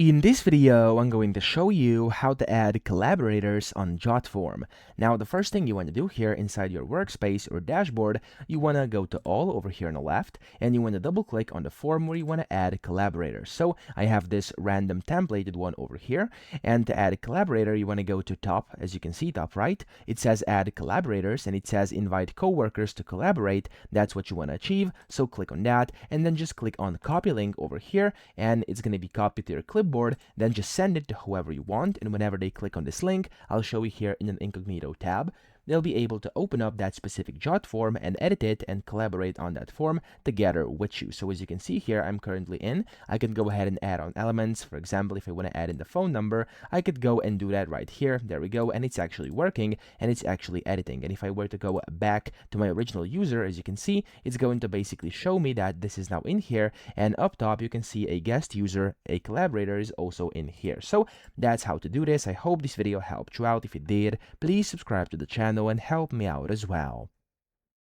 In this video, I'm going to show you how to add collaborators on Jotform. Now, the first thing you want to do here inside your workspace or dashboard, you want to go to all over here on the left, and you want to double click on the form where you want to add collaborators. So I have this random templated one over here, and to add a collaborator, you want to go to top, as you can see, top right. It says add collaborators, and it says invite coworkers to collaborate. That's what you want to achieve. So click on that, and then just click on copy link over here, and it's going to be copied to your clipboard. Then just send it to whoever you want, and whenever they click on this link, I'll show you here in an incognito tab, they'll be able to open up that specific Jotform and edit it and collaborate on that form together with you. So as you can see here, I'm currently in. I can go ahead and add on elements. For example, if I want to add in the phone number, I could go and do that right here. There we go, and it's actually working, and it's actually editing. And if I were to go back to my original user, as you can see, it's going to basically show me that this is now in here, and up top you can see a guest user, a collaborator is also in here. So that's how to do this. I hope this video helped you out. If it did, please subscribe to the channel and help me out as well.